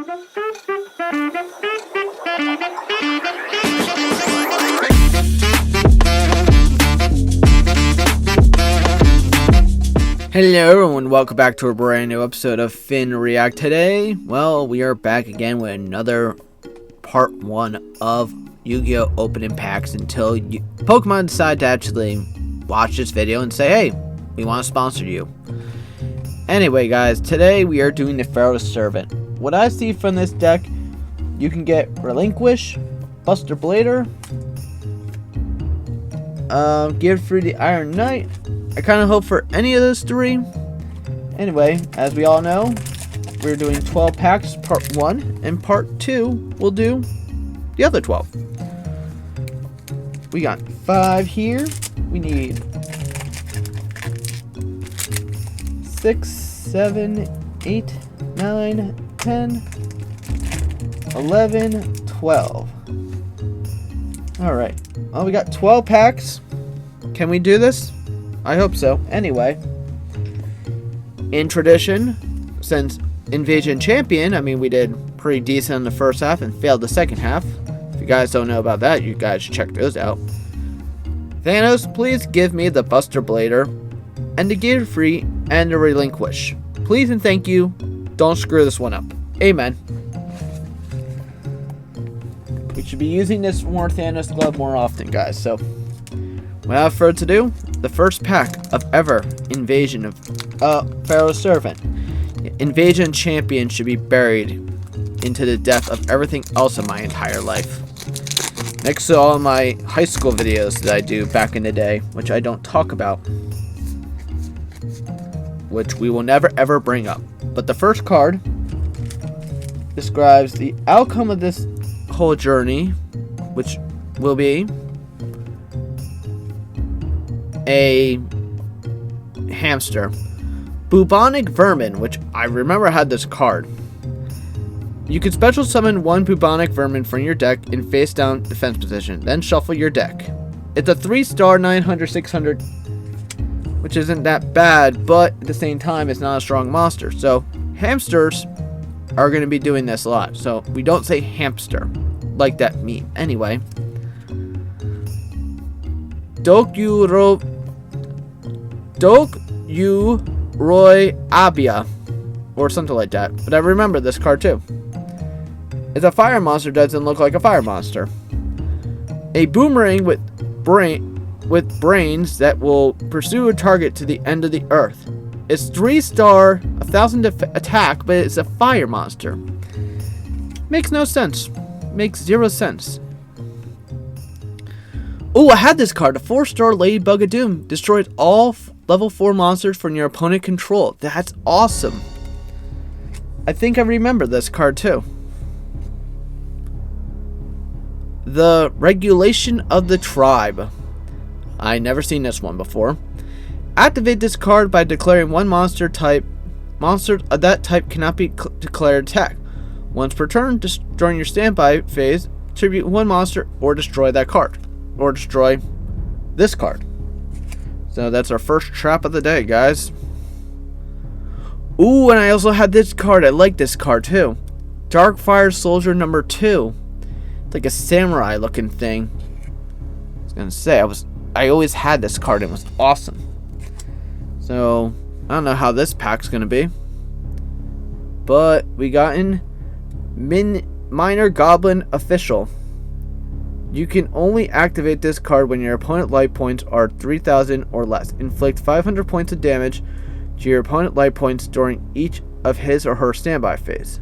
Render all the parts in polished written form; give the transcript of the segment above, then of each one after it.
Hello everyone, welcome back to a brand new episode of FinReact. Today, well, we are back again with another part 1 of Yu-Gi-Oh! Opening packs until Pokemon decide to actually watch this video and say, hey, we want to sponsor you. Anyway guys, today we are doing the Pharoah Servant. What I see from this deck, you can get Relinquish, Buster Blader, give free the Iron Knight. I kind of hope for any of those 3. Anyway, as we all know, we're doing 12 packs, part 1, and part 2, we'll do the other 12. We got 5 here. We need 6, 7, 8, 9, 10, 11, 12. Alright, well, we got 12 packs. Can we do this? I hope so. Anyway, in tradition, since Invasion Champion, I mean, we did pretty decent in the first half and failed the second half. If you guys don't know about that, you guys should check those out. Thanos, please give me the Buster Blader and the Give Free and the Relinquish. Please and thank you. Don't screw this one up. Amen. We should be using this more Thanos glove more often, guys. So, without further ado, the first pack of ever Invasion of Pharoah Servant. Invasion Champion should be buried into the depth of everything else in my entire life. Next to all my high school videos that I do back in the day, which I don't talk about. Which we will never ever bring up. But the first card describes the outcome of this whole journey, which will be a hamster. Bubonic Vermin, which I remember I had this card. You can special summon 1 Bubonic Vermin from your deck in face down defense position, then shuffle your deck. It's a 3-star 900, 600, which isn't that bad, but at the same time it's not a strong monster. So hamsters are going to be doing this a lot. So we don't say hamster like that meme. Anyway, Yugioh Abia, or something like that. But I remember this card too. It's a fire monster, doesn't look like a fire monster. A boomerang with brains that will pursue a target to the end of the earth. It's 3-star, 1000 attack, but it's a fire monster. Makes no sense. Makes 0 sense. Oh, I had this card. A 4-star Ladybug of Doom. Destroys all level 4 monsters from your opponent control. That's awesome. I think I remember this card too. The Regulation of the Tribe. I never seen this one before. Activate this card by declaring 1 monster type. Monsters of that type cannot be declared attack. Once per turn, during your standby phase, tribute 1 monster or destroy that card. Or destroy this card. So that's our first trap of the day, guys. Ooh, and I also had this card. I like this card too. Darkfire Soldier number 2. It's like a samurai looking thing. I was gonna say I always had this card and it was awesome. So I don't know how this pack's gonna be. But we got in Minor Goblin Official. You can only activate this card when your opponent life points are 3,000 or less. Inflict 500 points of damage to your opponent life points during each of his or her standby phase.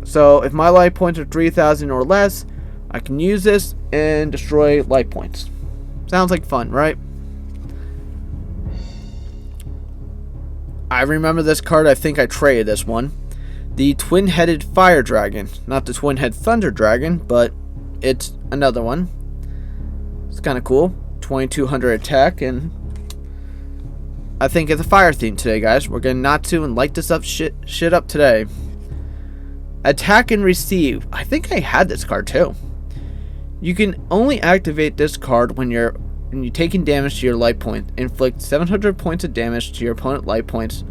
So if my life points are 3,000 or less, I can use this and destroy life points. Sounds like fun, right? I remember this card. I think I traded this one. The Twin-Headed Fire Dragon. Not the Twin-Head Thunder Dragon, but it's another one. It's kind of cool. 2200 attack, and I think it's a fire theme today, guys. We're gonna Natsu and light this up shit up today. Attack and Receive. I think I had this card too. You can only activate this card when you're taking damage to your life point. Inflict 700 points of damage to your opponent life points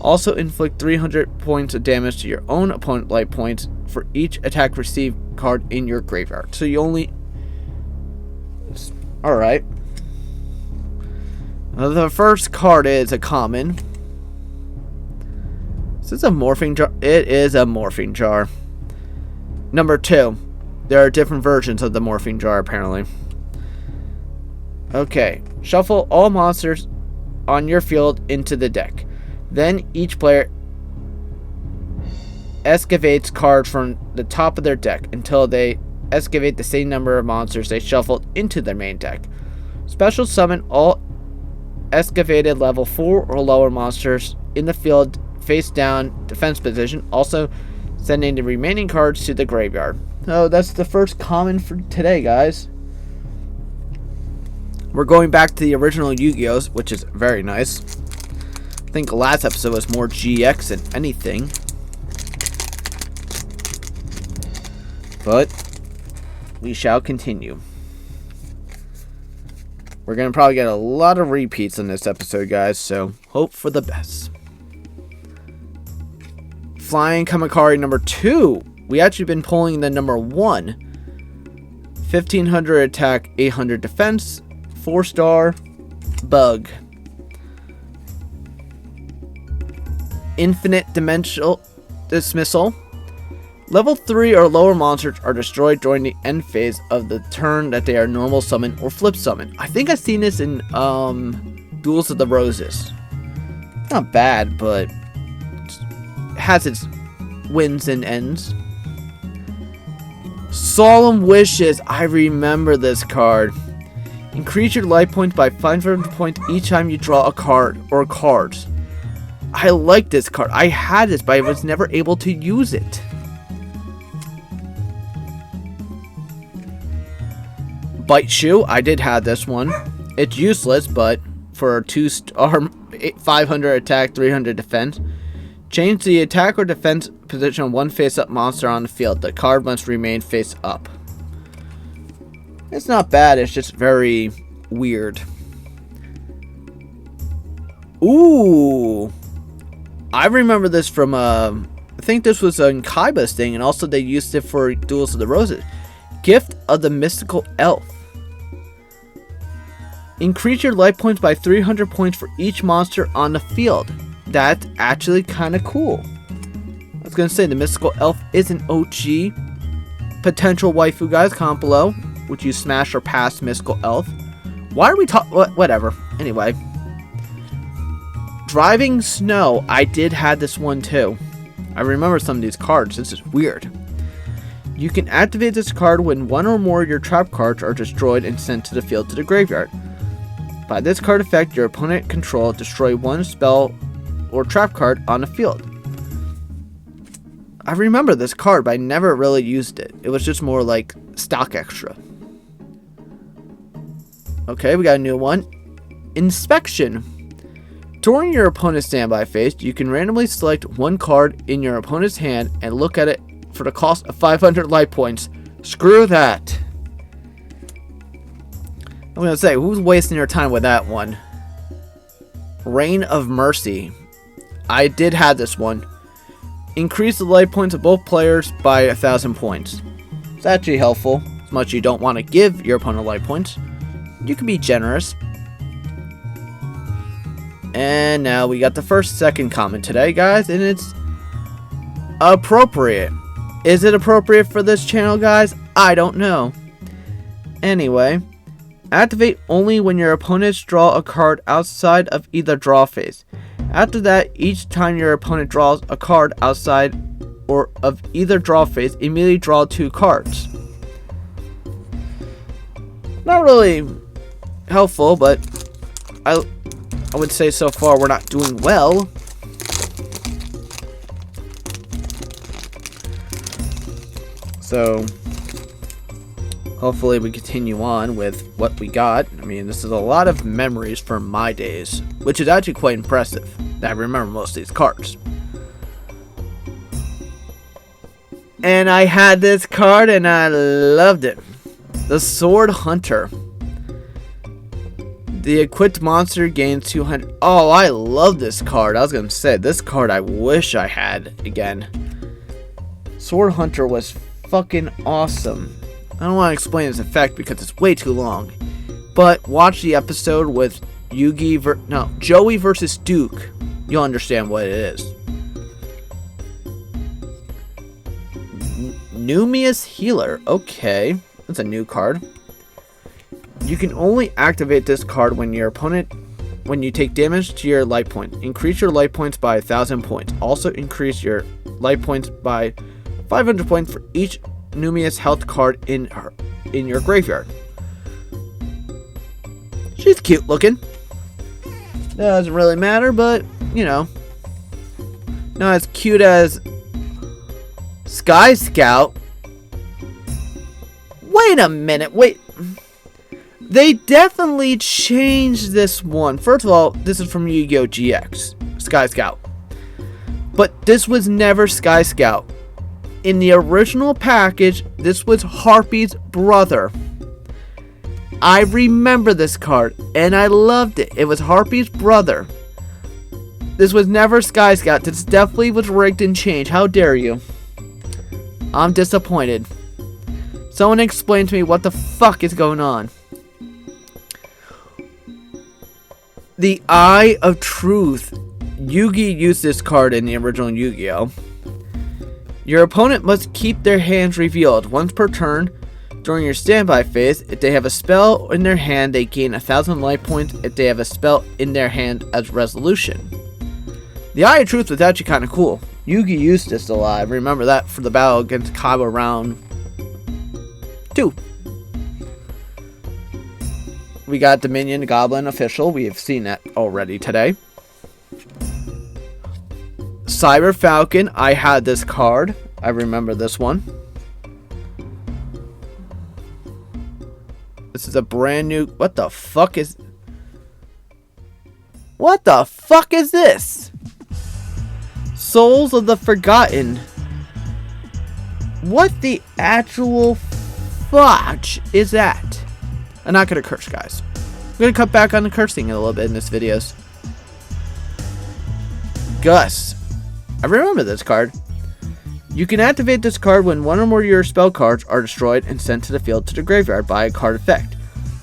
Also inflict 300 points of damage to your own opponent life points for each attack received card in your graveyard. So you only... Alright. The first card is a common. Is this a morphing jar? It is a morphing jar. Number 2. There are different versions of the morphing jar, apparently. Okay. Shuffle all monsters on your field into the deck. Then each player excavates cards from the top of their deck until they excavate the same number of monsters they shuffled into their main deck. Special summon all excavated level 4 or lower monsters in the field face down defense position, also sending the remaining cards to the graveyard. So that's the first common for today, guys. We're going back to the original Yu-Gi-Ohs, which is very nice. I think the last episode was more GX than anything. But we shall continue. We're going to probably get a lot of repeats in this episode, guys, so hope for the best. Flying Kamakari number 2. We actually been pulling the number 1. 1500 attack, 800 defense, 4-star, bug. Infinite dimensional dismissal. Level 3 or lower monsters are destroyed during the end phase of the turn that they are normal summon or flip summon. I think I've seen this in Duels of the Roses. Not bad, but it has its wins and ends. Solemn Wishes. I remember this card. Increase your life points by 500 points each time you draw a card or cards. I like this card. I had this, but I was never able to use it. Bite Shoe. I did have this one. It's useless, but for a 2-star, 500 attack, 300 defense. Change the attack or defense position of one face-up monster on the field. The card must remain face-up. It's not bad, it's just very weird. Ooh! I remember this from, I think this was a Kaiba's thing, and also they used it for Duels of the Roses. Gift of the Mystical Elf. Increase your life points by 300 points for each monster on the field. That's actually kind of cool. I was going to say, the Mystical Elf is an OG potential waifu, guys. Comment below. Would you smash or pass Mystical Elf? Why are we talking? Whatever. Anyway. Driving Snow. I did have this one too. I remember some of these cards. This is weird. You can activate this card when one or more of your trap cards are destroyed and sent to the field to the graveyard. By this card effect, your opponent control destroy one spell or trap card on the field. I remember this card, but I never really used it. It was just more like stock extra. Okay, we got a new one. Inspection. During your opponent's standby phase, you can randomly select one card in your opponent's hand and look at it for the cost of 500 life points. Screw that. I'm going to say, who's wasting your time with that one? Reign of Mercy. I did have this one. Increase the life points of both players by 1,000 points. It's actually helpful. As much as you don't want to give your opponent life points, you can be generous. And now we got the second comment today, guys, and it's appropriate. Is it appropriate for this channel, guys? I don't know. Anyway, activate only when your opponents draw a card outside of either draw phase. After that, each time your opponent draws a card outside or of either draw phase, immediately draw 2 cards. Not really helpful, but I would say so far we're not doing well. So hopefully we continue on with what we got. I mean, this is a lot of memories from my days, which is actually quite impressive that I remember most of these cards. And I had this card and I loved it. The Sword Hunter. The equipped monster gains 200. Oh, I love this card. I was going to say, this card I wish I had again. Sword Hunter was fucking awesome. I don't want to explain its effect because it's way too long. But watch the episode with Joey versus Duke. You'll understand what it is. Numius Healer. Okay. That's a new card. You can only activate this card when you take damage to your life points. Increase your life points by 1,000 points. Also increase your life points by 500 points for each Numius health card in your graveyard. She's cute looking. Doesn't really matter, but you know, not as cute as Sky Scout. Wait a minute, wait. They definitely changed this one. First of all, this is from Yugioh GX, Sky Scout. But this was never Sky Scout. In the original package, this was Harpy's brother. I remember this card, and I loved it. It was Harpy's brother. This was never Sky Scout. This definitely was rigged and changed. How dare you? I'm disappointed. Someone explain to me what the fuck is going on. The Eye of Truth. Yugi used this card in the original Yu-Gi-Oh! Your opponent must keep their hands revealed once per turn during your standby phase. If they have a spell in their hand, they gain 1,000 life points if they have a spell in their hand as resolution. The Eye of Truth was actually kind of cool. Yugi used this a lot. I remember that for the battle against Kaiba round 2. We got Dominion Goblin Official. We have seen that already today. Cyber Falcon. I had this card. I remember this one. This is a brand new... What the fuck is... What the fuck is this? Souls of the Forgotten. What the actual fudge is that? I'm not going to curse, guys. I'm going to cut back on the cursing a little bit in this videos. Gus. I remember this card. You can activate this card when one or more of your spell cards are destroyed and sent to the field to the graveyard by a card effect.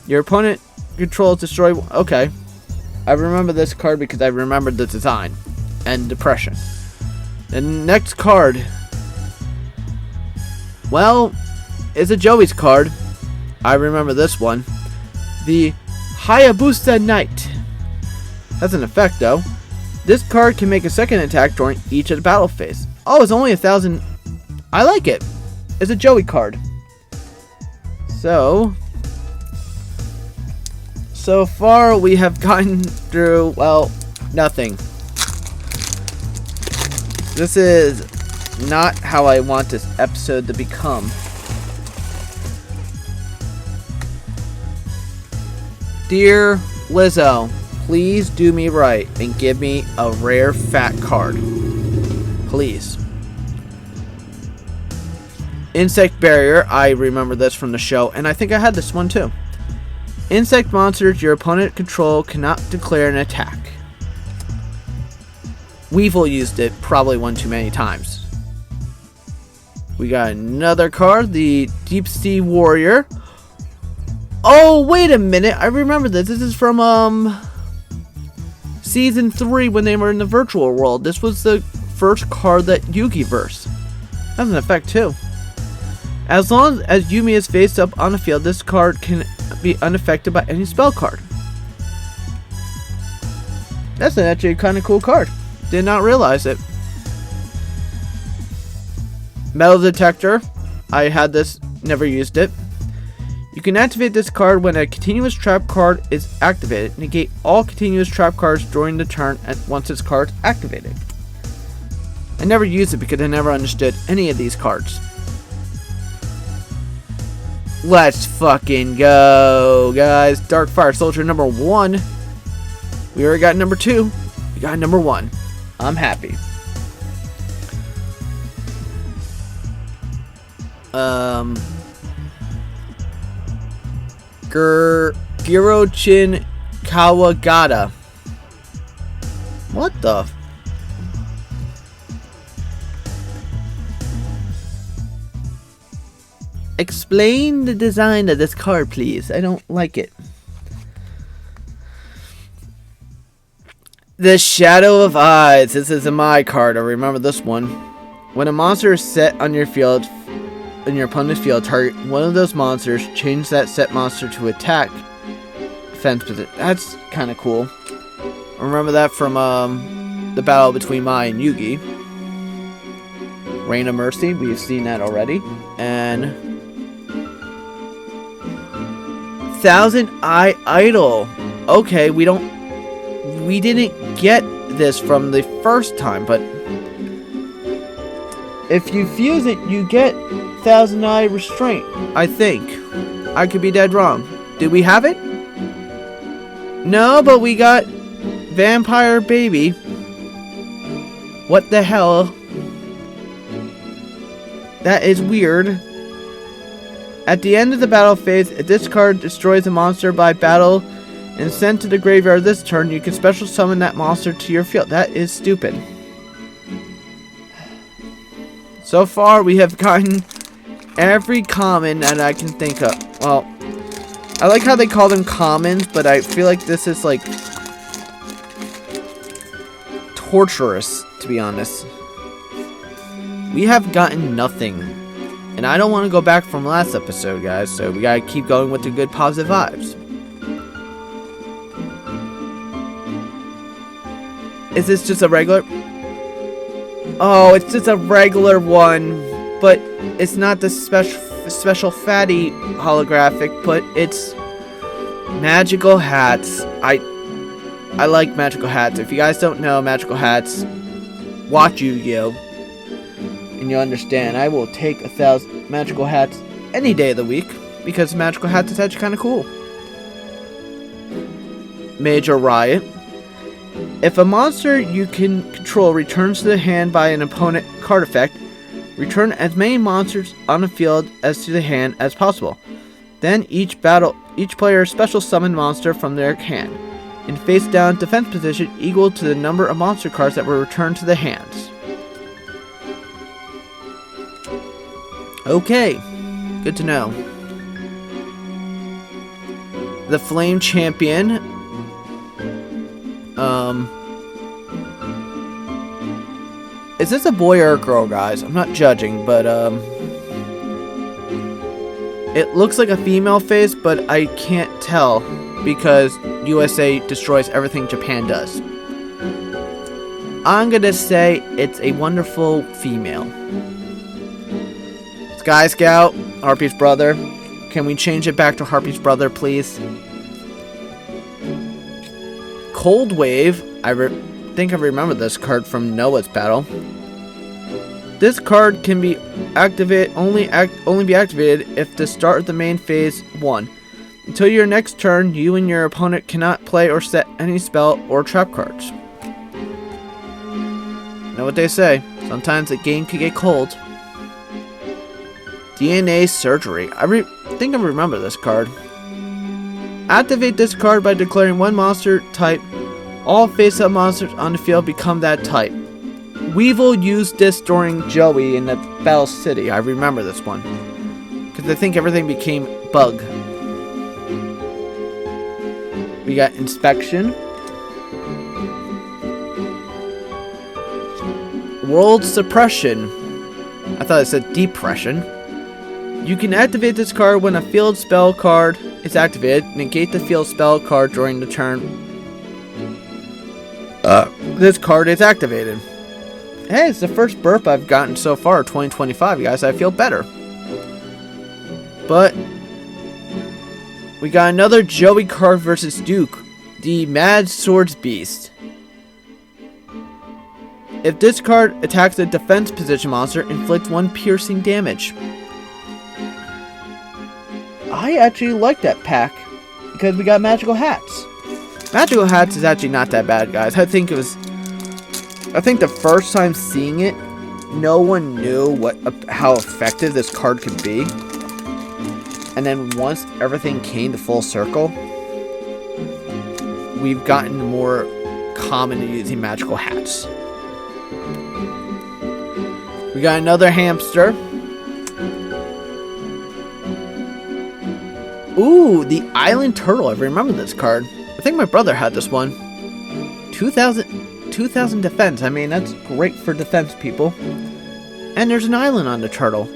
Your opponent controls destroy... Okay. I remember this card because I remembered the design and depression. The next card... Well, it's a Joey's card. I remember this one. The Hayabusa Knight. That's an effect, though. This card can make a second attack during each of the battle phase. Oh, it's only 1,000. I like it. It's a Joey card. So far we have gotten through, well, nothing. This is not how I want this episode to become. Dear Lizzo, please do me right and give me a rare fat card. Please. Insect Barrier. I remember this from the show, and I think I had this one too. Insect monsters your opponent control cannot declare an attack. Weevil used it probably one too many times. We got another card, the Deep Sea Warrior. Oh, wait a minute. I remember this. This is from Season 3 when they were in the virtual world. This was the first card that Yugiverse. That's an effect too. As long as Yumi is face up on the field, this card can be unaffected by any spell card. That's actually a kind of cool card. Did not realize it. Metal Detector. I had this, never used it. You can activate this card when a continuous trap card is activated. Negate all continuous trap cards during the turn once this card is activated. I never used it because I never understood any of these cards. Let's fucking go, guys. Dark Fire Soldier number 1. We already got number 2. We got number 1. I'm happy. Girochin Kawagata. What the? Explain the design of this card, please. I don't like it. The Shadow of Eyes. This is a my card. I remember this one. When a monster is set on your field, in your opponent's field, target one of those monsters. Change that set monster to attack defense position. That's kind of cool. I remember that from the battle between Mai and Yugi. Reign of Mercy. We've seen that already. And Thousand Eye Idol. Okay, we didn't get this from the first time, but if you fuse it, you get Thousand Eye Restraint, I think. I could be dead wrong. Did we have it? No, but we got Vampire Baby. What the hell? That is weird. At the end of the battle phase, if this card destroys a monster by battle and sent to the graveyard this turn, you can special summon that monster to your field. That is stupid. So far, we have gotten every common that I can think of. Well, I like how they call them commons, but I feel like this is like torturous, to be honest. We have gotten nothing. And I don't want to go back from last episode, guys, so we gotta keep going with the good positive vibes. Is this just a regular? Oh, it's just a regular one, but it's not the special fatty holographic, but it's magical hats. I like magical hats. If you guys don't know magical hats, watch Yugioh, and you'll understand. I will take 1,000 magical hats any day of the week because magical hats is actually kind of cool. Major Riot. If a monster you can control returns to the hand by an opponent card effect, return as many monsters on the field as to the hand as possible. Then each player special summon monster from their hand in face down defense position equal to the number of monster cards that were returned to the hands. Okay, good to know. The Flame Champion. Is this a boy or a girl, guys? I'm not judging, but it looks like a female face, but I can't tell because USA destroys everything Japan does. I'm gonna say it's a wonderful female. Sky Scout, Harpy's brother. Can we change it back to Harpy's brother, please? Cold Wave. I think I remember this card from Noah's battle. This card can be only be activated if the start of the main phase 1. Until your next turn, you and your opponent cannot play or set any spell or trap cards. Know what they say? Sometimes the game can get cold. DNA Surgery. I think I remember this card. Activate this card by declaring one monster type. All face-up monsters on the field become that type. Weevil used this during Joey in the Battle City. I remember this one. Because I think everything became bug. We got Inspection. World Suppression. I thought it said Depression. You can activate this card when a field spell card is activated. Negate the field spell card during the turn. This card is activated. Hey, it's the first burp I've gotten so far, 2025, guys. I feel better. But we got another Joey card versus Duke, the Mad Swords Beast. If this card attacks a defense position monster, inflict 1 piercing damage. I actually like that pack because we got magical hats. Magical hats is actually not that bad, guys. I think the first time seeing it, no one knew how effective this card could be. And then once everything came to full circle, we've gotten more common in using magical hats. We got another hamster. Ooh, the island turtle. I remember this card. I think my brother had this one. 2,000 defense. I mean, that's great for defense people. And there's an island on the turtle.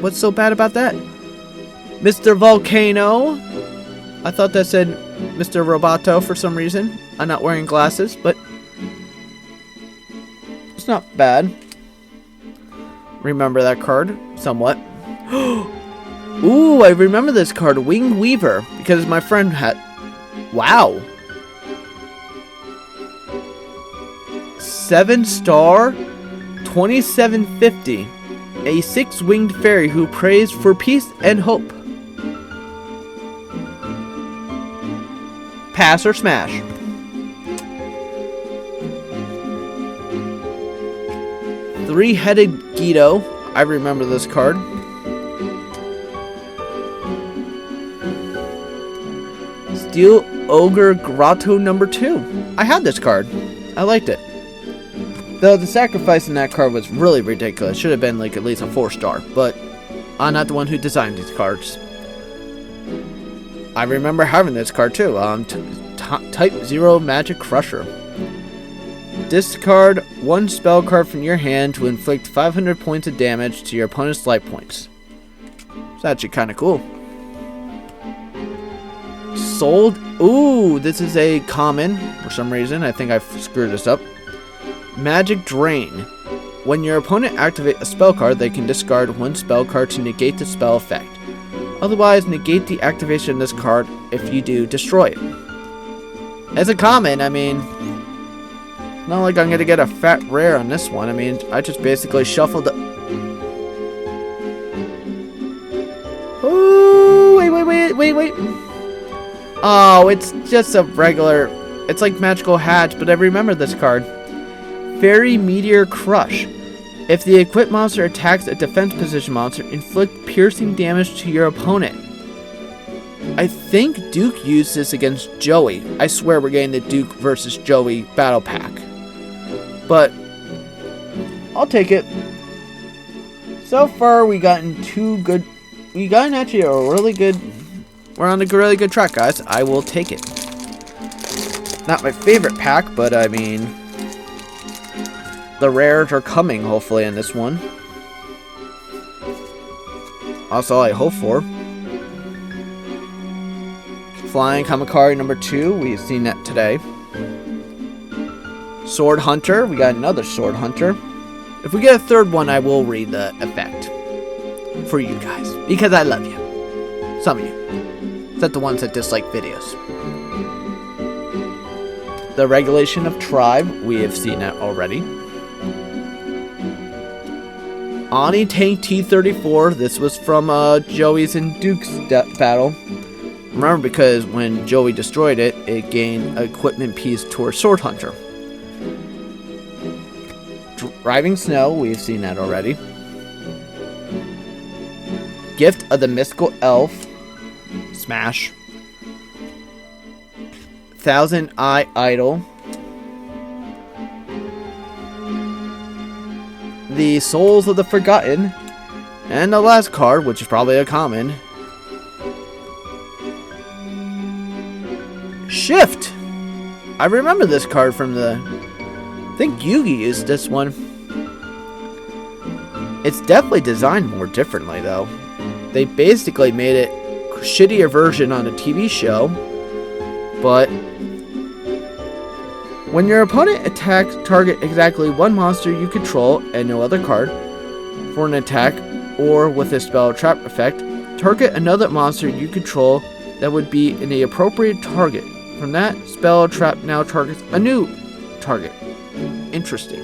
What's so bad about that? Mr. Volcano. I thought that said Mr. Roboto for some reason. I'm not wearing glasses, but it's not bad. Remember that card somewhat. Ooh, I remember this card, Winged Weaver, because my friend had... Wow. 7-star, 2750. A 6-winged fairy who prays for peace and hope. Pass or smash? Three-headed Yugioh. I remember this card. Steel Ogre Grotto number 2. I had this card. I liked it. Though the sacrifice in that card was really ridiculous. Should have been like at least a 4-star. But I'm not the one who designed these cards. I remember having this card too. Type 0 Magic Crusher. Discard 1 spell card from your hand to inflict 500 points of damage to your opponent's life points. It's actually kind of cool. Sold. Ooh, this is a common for some reason. I think I screwed this up. Magic Drain. When your opponent activates a spell card, they can discard 1 spell card to negate the spell effect. Otherwise, negate the activation of this card. If you do, destroy it. As a common, I mean, not like I'm gonna get a fat rare on this one. I mean, I just basically shuffled the... Ooh, wait. Oh, it's just a regular... It's like Magical Hatch, but I remember this card. Fairy Meteor Crush. If the equipped monster attacks a defense position monster, inflict piercing damage to your opponent. I think Duke used this against Joey. I swear we're getting the Duke versus Joey battle pack. But I'll take it. So far we gotten actually a really good... We're on a really good track, guys. I will take it. Not my favorite pack, but I mean... The rares are coming, hopefully, in this one. That's all I hope for. Flying Kamakari number 2. We've seen that today. Sword Hunter. We got another Sword Hunter. If we get a third one, I will read the effect. For you guys. Because I love you. Some of you. Except the ones that dislike videos. The Regulation of Tribe. We have seen that already. Ani Tank T-34. This was from Joey's and Duke's battle. Remember, because when Joey destroyed it, it gained an equipment piece towards Sword Hunter. Driving Snow. We've seen that already. Gift of the Mystical Elf. Smash. Thousand Eye Idol. The Souls of the Forgotten. And the last card, which is probably a common. Shift! I remember this card from the... I think Yugi used this one. It's definitely designed more differently, though. They basically made it a shittier version on a TV show. But... when your opponent attacks, target exactly one monster you control and no other card for an attack or with a spell trap effect. Target another monster you control that would be in the appropriate target. From that, spell trap now targets a new target. Interesting.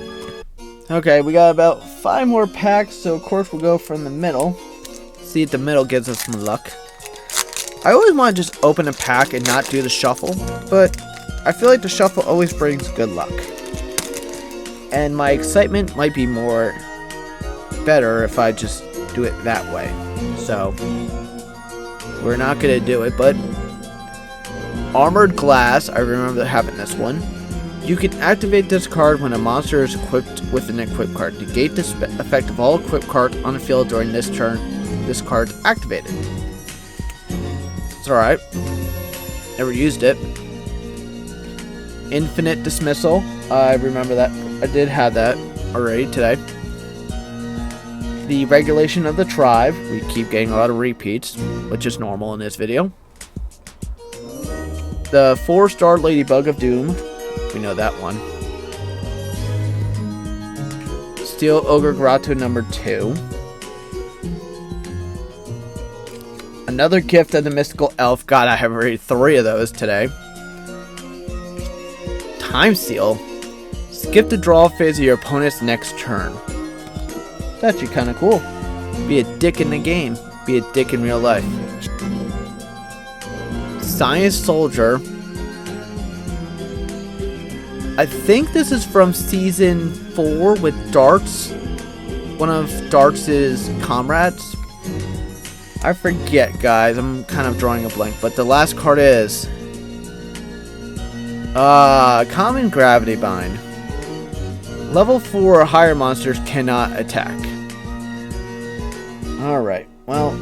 Okay, we got about 5 more packs, so of course we'll go from the middle. See if the middle gives us some luck. I always want to just open a pack and not do the shuffle, but I feel like the shuffle always brings good luck. And my excitement might be better if I just do it that way. So, we're not going to do it, but Armored Glass, I remember having this one. You can activate this card when a monster is equipped with an equipped card. Negate the effect of all equipped cards on the field during this turn. This card activated. It's alright. Never used it. Infinite Dismissal. I remember that. I did have that already today. The Regulation of the Tribe. We keep getting a lot of repeats, which is normal in this video. The 4-star Ladybug of Doom. We know that one. Steel Ogre Grotto number 2. Another Gift of the Mystical Elf. God, I have already 3 of those today. Time Seal. Skip the draw phase of your opponent's next turn. It's actually kind of cool. Be a dick in the game. Be a dick in real life. Science Soldier. I think this is from Season 4 with Darts. One of Darts' comrades. I forget, guys. I'm kind of drawing a blank. But the last card is... Common Gravity Bind. Level 4 or higher monsters cannot attack. Alright, well...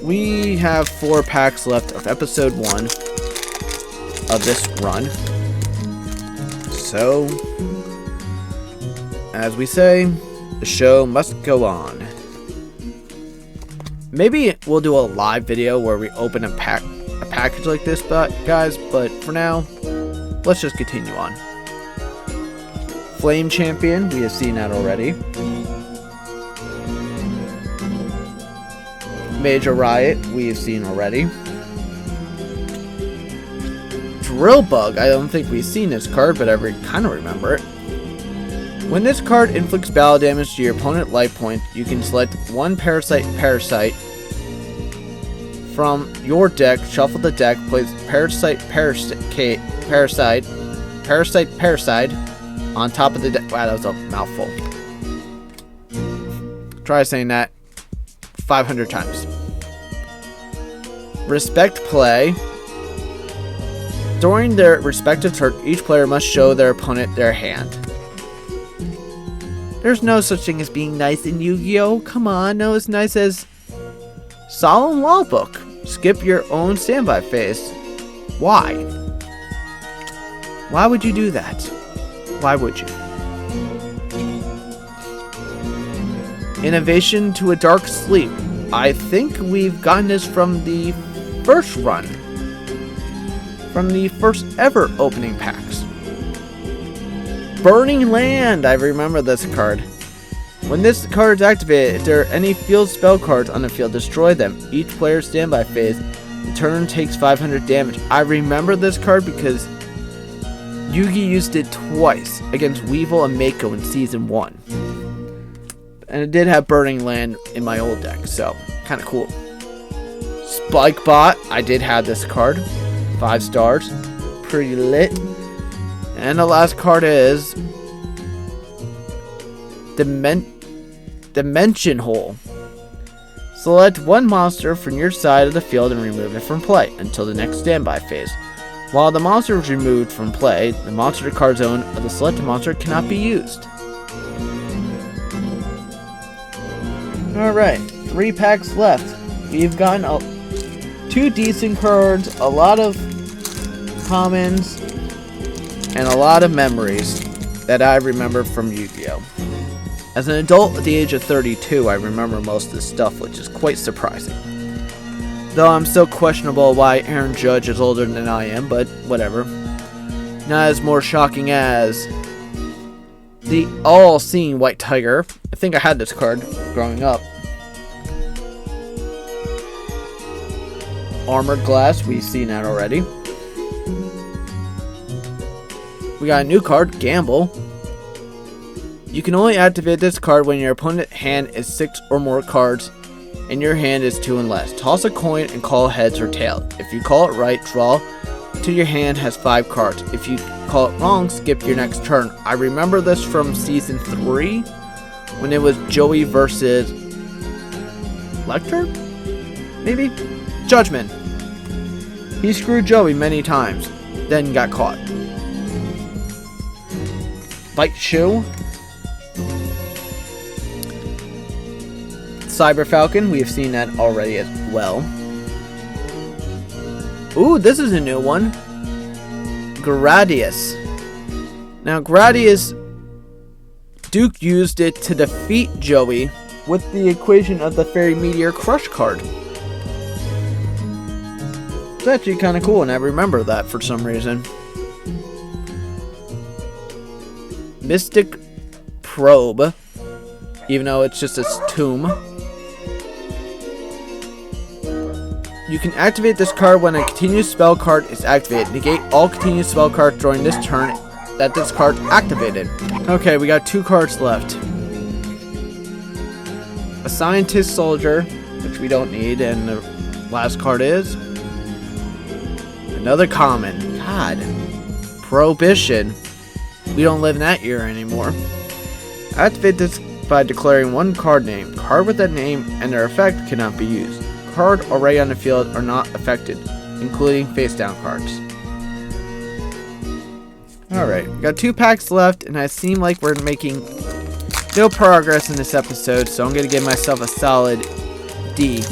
we have 4 packs left of episode 1 of this run. So, as we say, the show must go on. Maybe we'll do a live video where we open a package like this, guys, but for now, let's just continue on. Flame Champion, we have seen that already. Major Riot, we have seen already. Drill Bug, I don't think we've seen this card, but I kind of remember it. When this card inflicts battle damage to your opponent life point, you can select one Parasite from your deck, shuffle the deck, place Parasite on top of the deck. Wow, that was a mouthful. Try saying that 500 times. Respect Play. During their respective turn, each player must show their opponent their hand. There's no such thing as being nice in Yu-Gi-Oh! Come on, no as nice as Solemn Logbook. Skip your own standby phase. Why? Why would you do that? Why would you? Innovation to a Dark Sleep. I think we've gotten this from the first run. From the first ever opening packs. Burning Land. I remember this card. When this card is activated, if there are any field spell cards on the field, destroy them. Each player's standby phase. The turn takes 500 damage. I remember this card because Yugi used it twice against Weevil and Mako in Season 1. And it did have Burning Land in my old deck, so kind of cool. Spikebot. I did have this card. 5 stars. Pretty lit. And the last card is Dimension Hole. Select one monster from your side of the field and remove it from play until the next standby phase. While the monster is removed from play, the monster card zone of the selected monster cannot be used. Alright, 3 packs left. We've gotten 2 decent cards, a lot of commons, and a lot of memories that I remember from Yu-Gi-Oh! As an adult at the age of 32, I remember most of this stuff, which is quite surprising. Though I'm still questionable why Aaron Judge is older than I am, but whatever. Not as more shocking as the all-seeing White Tiger. I think I had this card growing up. Armored Glass, we've seen that already. We got a new card, Gamble. You can only activate this card when your opponent's hand is 6 or more cards and your hand is 2 and less. Toss a coin and call heads or tails. If you call it right, draw till your hand has 5 cards. If you call it wrong, skip your next turn. I remember this from Season 3 when it was Joey versus Lecter? Maybe? Judgment. He screwed Joey many times, then got caught. Bite Shoe. Cyber Falcon, we have seen that already as well. Ooh, this is a new one. Gradius. Now, Gradius, Duke used it to defeat Joey with the equation of the Fairy Meteor Crush card. It's actually kind of cool, and I remember that for some reason. Mystic Probe, even though it's just a tomb. You can activate this card when a continuous spell card is activated. Negate all continuous spell cards during this turn that this card activated. Okay, we got 2 cards left. A Scientist Soldier, which we don't need, and the last card is another common. God. Prohibition. We don't live in that era anymore. Activate this by declaring one card name. Card with that name and their effect cannot be used. Card already on the field are not affected, including face down cards. Alright, we got 2 packs left, and I seem like we're making no progress in this episode, so I'm going to give myself a solid D.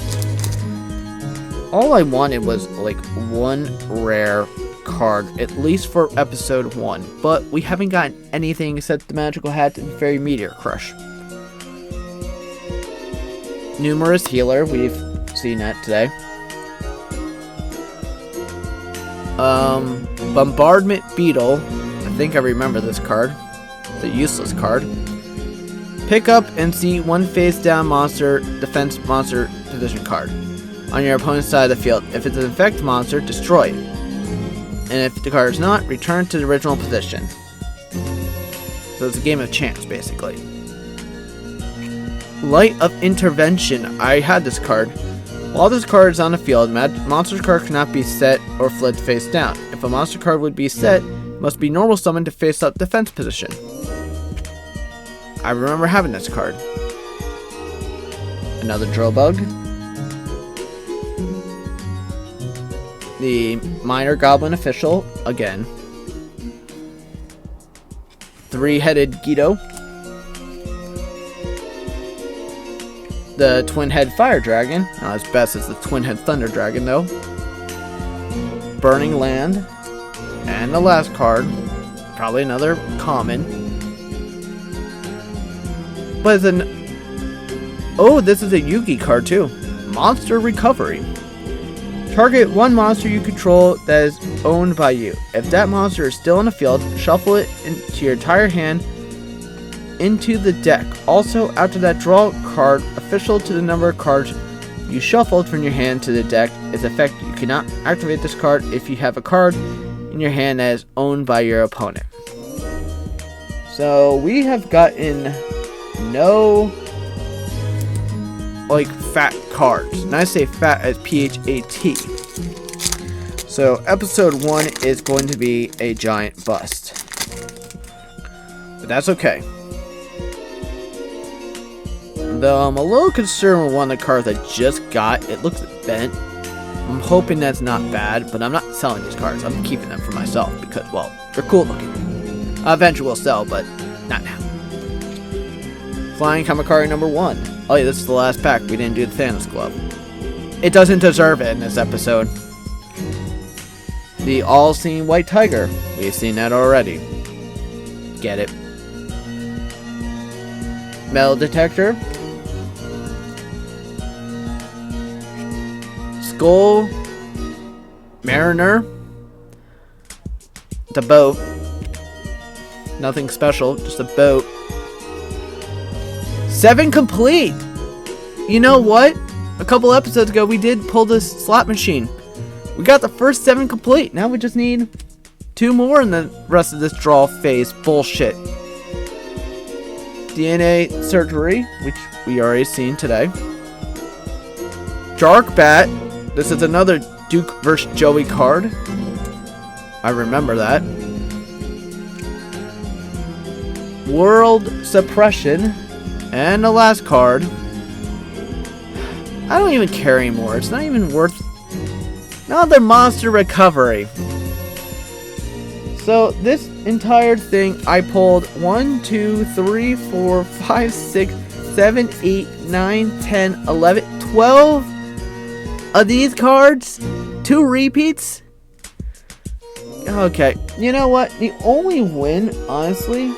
All I wanted was like 1 rare card, at least for episode 1, but we haven't gotten anything except the Magical Hat and Fairy Meteor Crush. Numerous Healer, we've seen that today. Bombardment Beetle, I think I remember this card. It's a useless card. Pick up and see 1 face down monster, defense monster position card on your opponent's side of the field. If it's an effect monster, destroy it. And if the card is not, return to the original position. So it's a game of chance, basically. Light of Intervention. I had this card. While this card is on the field, monster card cannot be set or flipped face down. If a monster card would be set, it must be normal summoned to face up defense position. I remember having this card. Another Drill Bug. The Minor Goblin Official, again. 3-headed Yugioh. The Twin-Head Fire Dragon, not as best as the Twin-Head Thunder Dragon though. Burning Land. And the last card, probably another common. But it's an... Oh, this is a Yugi card too. Monster Recovery. Target 1 monster you control that is owned by you. If that monster is still in the field, shuffle it into your entire hand into the deck. Also, after that, draw a card official to the number of cards you shuffled from your hand to the deck is effective. You cannot activate this card if you have a card in your hand that is owned by your opponent. So we have gotten no like fat cards. And I say fat as PHAT. So episode 1 is going to be a giant bust. But that's okay. Though I'm a little concerned with one of the cards I just got. It looks bent. I'm hoping that's not bad, but I'm not selling these cards. I'm keeping them for myself because, well, they're cool looking. Eventually we'll sell, but not now. Flying Kamakari number 1. Oh yeah, this is the last pack. We didn't do the Thanos Glove. It doesn't deserve it in this episode. The All-Seeing White Tiger. We've seen that already. Get it. Metal Detector. Skull Mariner. The boat. Nothing special, just a boat. 7 complete! You know what? A couple episodes ago we did pull this slot machine. We got the first 7 complete. Now we just need 2 more in the rest of this draw phase bullshit. DNA Surgery, which we already seen today. Dark Bat. This is another Duke vs. Joey card. I remember that. World Suppression. And the last card. I don't even care anymore. It's not even worth Another monster recovery. So this entire thing, I pulled 1, 2, 3, 4, 5, 6, 7, 8, 9, 10, 11, 12 of these cards. 2 repeats. Okay, you know what? The only win, honestly,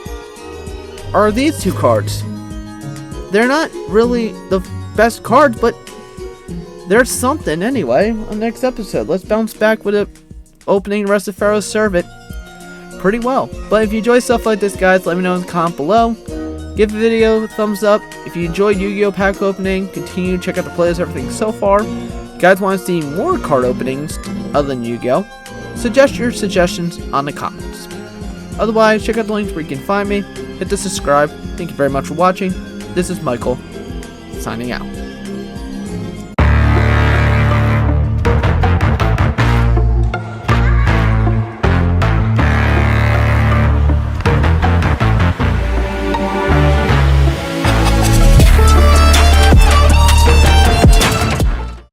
are these 2 cards. They're not really the best cards, but there's something anyway. On the next episode, let's bounce back with opening the rest of Pharoah's Servant pretty well. But if you enjoy stuff like this, guys, let me know in the comment below. Give the video a thumbs up. If you enjoyed Yu-Gi-Oh pack opening, continue to check out the playlist, everything so far. If you guys want to see more card openings other than Yu-Gi-Oh, suggest your suggestions on the comments. Otherwise, check out the links where you can find me. Hit the subscribe. Thank you very much for watching. This is Michael, signing out.